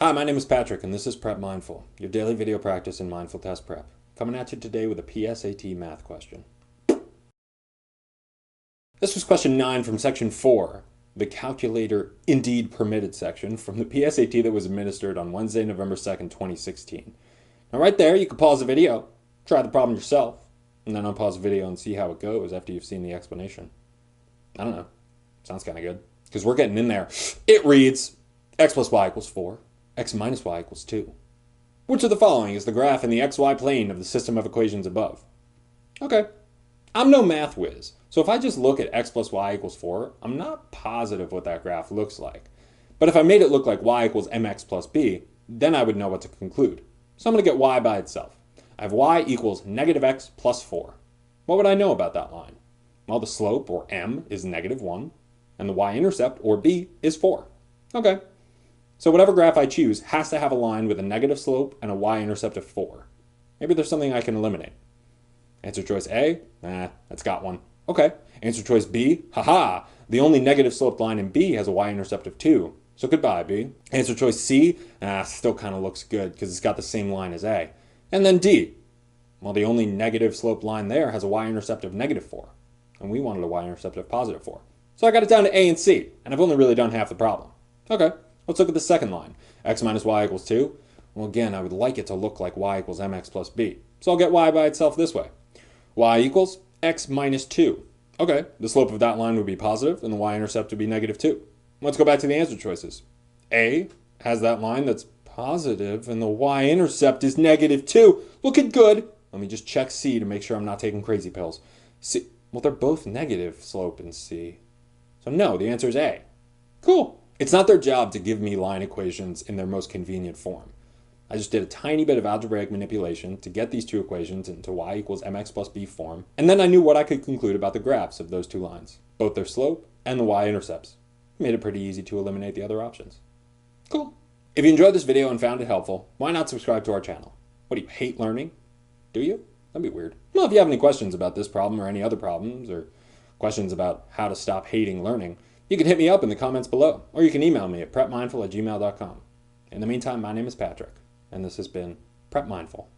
Hi, my name is Patrick, and this is Prep Mindful, your daily video practice in mindful test prep. Coming at you today with a PSAT math question. This was question 9 from section 4, the calculator indeed permitted section from the PSAT that was administered on Wednesday, November 2nd, 2016. Now right there, you can pause the video, try the problem yourself, and then unpause the video and see how it goes after you've seen the explanation. I don't know. Sounds kind of good. Because we're getting in there. It reads, x plus y equals 4. X minus y equals 2. Which of the following is the graph in the xy plane of the system of equations above? Okay, I'm no math whiz, so if I just look at x plus y equals 4, I'm not positive what that graph looks like. But if I made it look like y equals mx plus b, then I would know what to conclude. So I'm going to get y by itself. I have y equals negative x plus 4. What would I know about that line? Well, the slope, or m, is negative 1, and the y-intercept, or b, is 4. Okay. So whatever graph I choose has to have a line with a negative slope and a y-intercept of 4. Maybe there's something I can eliminate. Answer choice A? That's got one. Okay. Answer choice B? Haha! The only negative sloped line in B has a y-intercept of 2. So goodbye, B. Answer choice C? Still kind of looks good because it's got the same line as A. And then D? Well, the only negative sloped line there has a y-intercept of negative 4. And we wanted a y-intercept of positive 4. So I got it down to A and C, and I've only really done half the problem. Okay. Let's look at the second line. X minus y equals 2. Well, again, I would like it to look like y equals mx plus b. So I'll get y by itself this way. Y equals x minus 2. Okay, the slope of that line would be positive, and the y-intercept would be negative 2. Let's go back to the answer choices. A has that line that's positive, and the y-intercept is negative 2. Looking good. Let me just check C to make sure I'm not taking crazy pills. C, well, they're both negative slope in C. So no, the answer is A. Cool. It's not their job to give me line equations in their most convenient form. I just did a tiny bit of algebraic manipulation to get these two equations into y equals mx plus b form, and then I knew what I could conclude about the graphs of those two lines, both their slope and the y-intercepts. Made it pretty easy to eliminate the other options. Cool. If you enjoyed this video and found it helpful, why not subscribe to our channel? What, do you hate learning? Do you? That'd be weird. Well, if you have any questions about this problem or any other problems, or questions about how to stop hating learning, you can hit me up in the comments below, or you can email me at prepmindful@gmail.com. In the meantime, my name is Patrick, and this has been Prep Mindful.